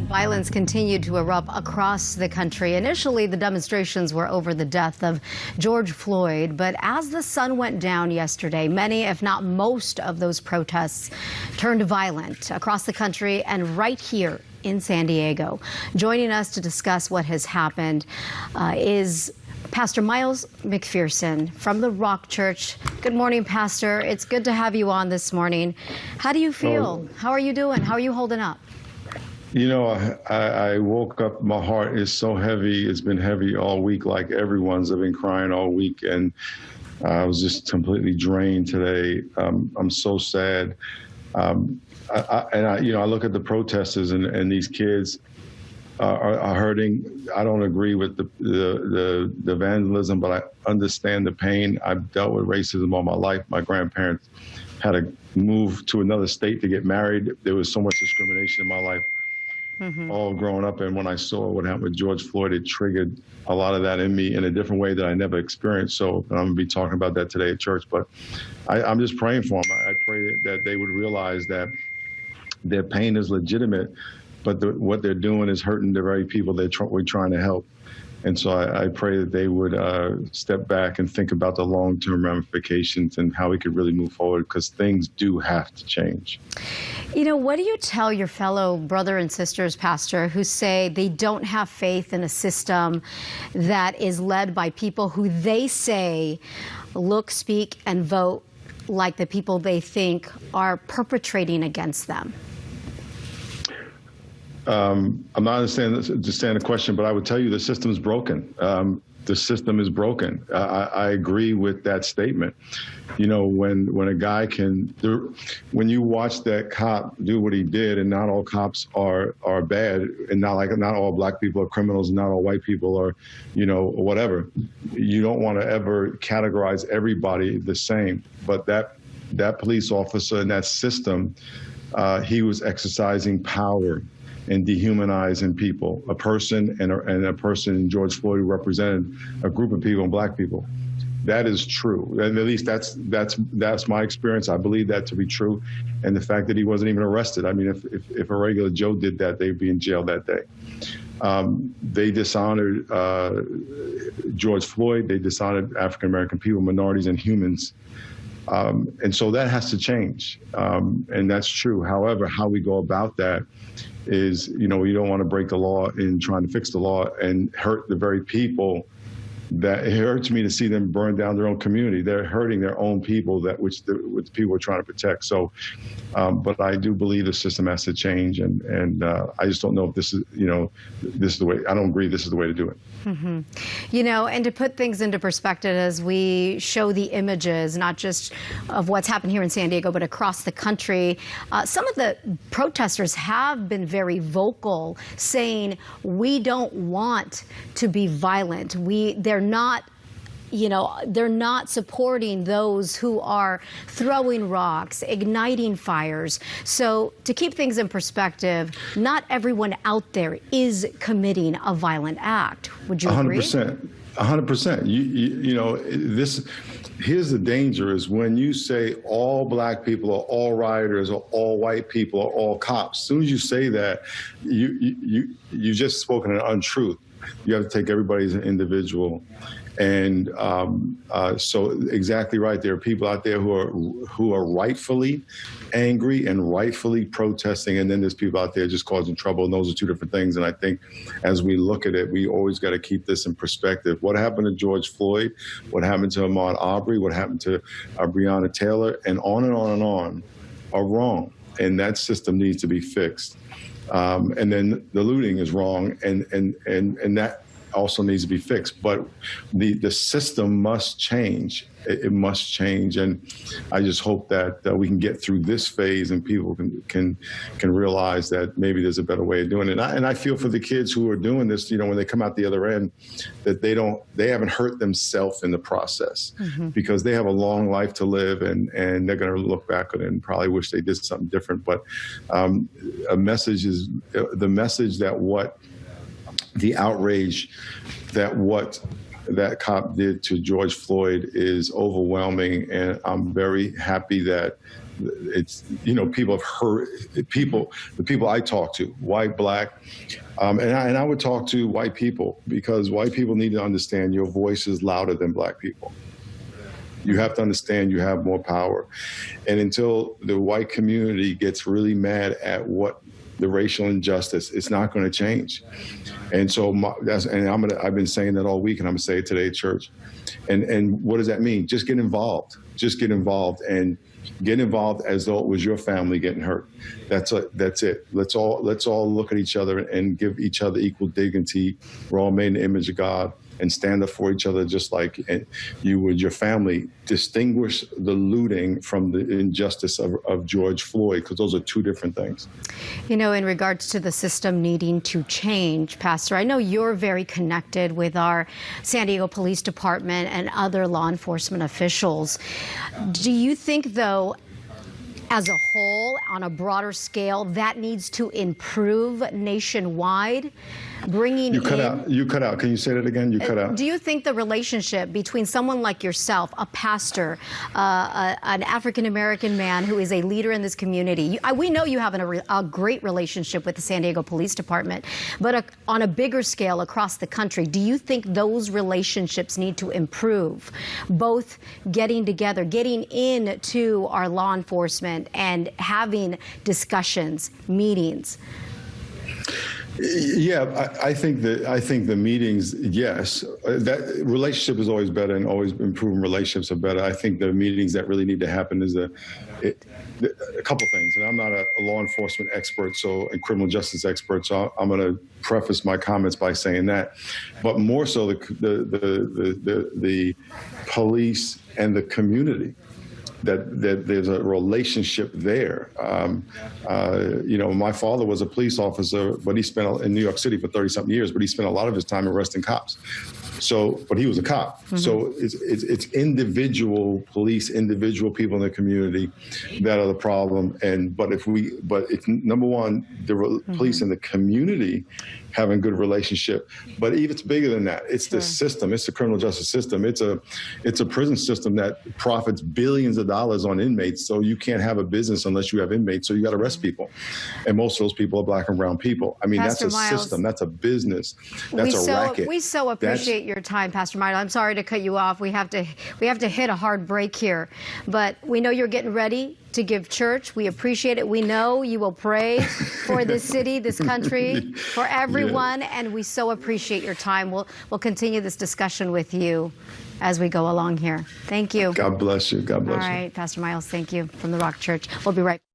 Violence continued to erupt across the country. Initially, the demonstrations were over the death of George Floyd, but as the sun went down yesterday, many, if not most, of those protests turned violent across the country and right here in San Diego. Joining us to discuss what has happened is Pastor Miles McPherson from the Rock Church. Good morning, Pastor. It's good to have you on this morning. How do you feel? How are you doing? How are you holding up? You know, I woke up, my heart is so heavy. It's been heavy all week, like everyone's. I've been crying all week, and I was just completely drained today. I'm so sad. I look at the protesters, and these kids are hurting. I don't agree with the vandalism, but I understand the pain. I've dealt with racism all my life. My grandparents had to move to another state to get married. There was so much discrimination in my life. All growing up, and when I saw what happened with George Floyd, it triggered a lot of that in me in a different way that I never experienced. So I'm going to be talking about that today at church, but I'm just praying for them. I pray that they would realize that their pain is legitimate, but what they're doing is hurting the very people we're trying to help. And so I pray that they would step back and think about the long-term ramifications and how we could really move forward, because things do have to change. You know, what do you tell your fellow brother and sisters, Pastor, who say they don't have faith in a system that is led by people who they say look, speak, and vote like the people they think are perpetrating against them? I'm not understanding the question, but I would tell you the system is broken. The system is broken. I agree with that statement. You know, when a guy when you watch that cop do what he did, and not all cops are bad, and not all black people are criminals, and not all white people are, whatever. You don't want to ever categorize everybody the same. But that police officer in that system, he was exercising power and dehumanizing people. A person and a person, George Floyd, represented a group of people, black people. That is true. And at least that's my experience. I believe that to be true. And the fact that he wasn't even arrested. I mean, if a regular Joe did that, they'd be in jail that day. They dishonored George Floyd. They dishonored African-American people, minorities, and humans. And so that has to change. And that's true. However, how we go about that is, you don't want to break the law in trying to fix the law and hurt the very people that it hurts me to see them burn down their own community. They're hurting their own people, which the people are trying to protect. So, but I do believe the system has to change, and I just don't know if this is, this is the way. I don't agree this is the way to do it. And to put things into perspective, as we show the images, not just of what's happened here in San Diego, but across the country, some of the protesters have been very vocal, saying we don't want to be violent. They're not supporting those who are throwing rocks, igniting fires. So to keep things in perspective, not everyone out there is committing a violent act. Would you agree? 100%. 100%. Here's the danger is when you say all black people are all rioters or all white people are all cops. As soon as you say that, you just spoken an untruth. You have to take everybody as an individual. And so exactly right. There are people out there who are rightfully angry and rightfully protesting. And then there's people out there just causing trouble. And those are two different things. And I think as we look at it, we always got to keep this in perspective. What happened to George Floyd, what happened to Ahmaud Arbery, what happened to Breonna Taylor, and on and on and on are wrong. And that system needs to be fixed. And then the looting is wrong. And that also needs to be fixed, but the system must change. It must change, and I just hope that we can get through this phase and people can realize that maybe there's a better way of doing it. And I feel for the kids who are doing this, when they come out the other end, that they haven't hurt themselves in the process, because they have a long life to live, and they're going to look back on it and probably wish they did something different. But the message that the outrage that what that cop did to George Floyd is overwhelming, and I'm very happy that it's, people have heard, the people I talk to, white, black, and I would talk to white people, because white people need to understand your voice is louder than black people. You have to understand you have more power. And until the white community gets really mad at what the racial injustice, it's not going to change. And so I've been saying that all week, and I'm going to say it today at church. And what does that mean? Just get involved. Just get involved, and get involved as though it was your family getting hurt. That's it. Let's all look at each other and give each other equal dignity. We're all made in the image of God, and stand up for each other just like you would your family. Distinguish the looting from the injustice of George Floyd, because those are two different things. In regards to the system needing to change, Pastor, I know you're very connected with our San Diego Police Department and other law enforcement officials. Do you think, though, as a whole, on a broader scale, that needs to improve nationwide? You cut out. Can you say that again? You cut out. Do you think the relationship between someone like yourself, a pastor, an African-American man who is a leader in this community, we know you have a great relationship with the San Diego Police Department, but on a bigger scale across the country, do you think those relationships need to improve? Both getting together, getting into our law enforcement and having discussions, meetings? Yeah, I think the meetings, yes, that relationship is always better, and always improving relationships are better. I think the meetings that really need to happen is a couple things. And I'm not a law enforcement expert, and criminal justice expert, so I'm going to preface my comments by saying that. But more so, the police and the community. That there's a relationship there. My father was a police officer, but he spent in New York City for 30-something years, but he spent a lot of his time arresting cops. But he was a cop. Mm-hmm. So it's individual police, individual people in the community that are the problem. But if number one, the police in the community having good relationship, but even it's bigger than that. It's the system. It's the criminal justice system. It's a prison system that profits billions of dollars on inmates. So you can't have a business unless you have inmates. So you got to arrest people, and most of those people are black and brown people. I mean, Pastor that's a Miles, system. That's a business. That's a racket. We so appreciate your time, Pastor Miles. I'm sorry to cut you off. We have to hit a hard break here, but we know you're getting ready to give church. We appreciate it. We know you will pray for this city, this country, for everyone, and we so appreciate your time. We'll continue this discussion with you as we go along here. Thank you. God bless you. God bless you. All right, Pastor Miles, thank you from the Rock Church. We'll be right back.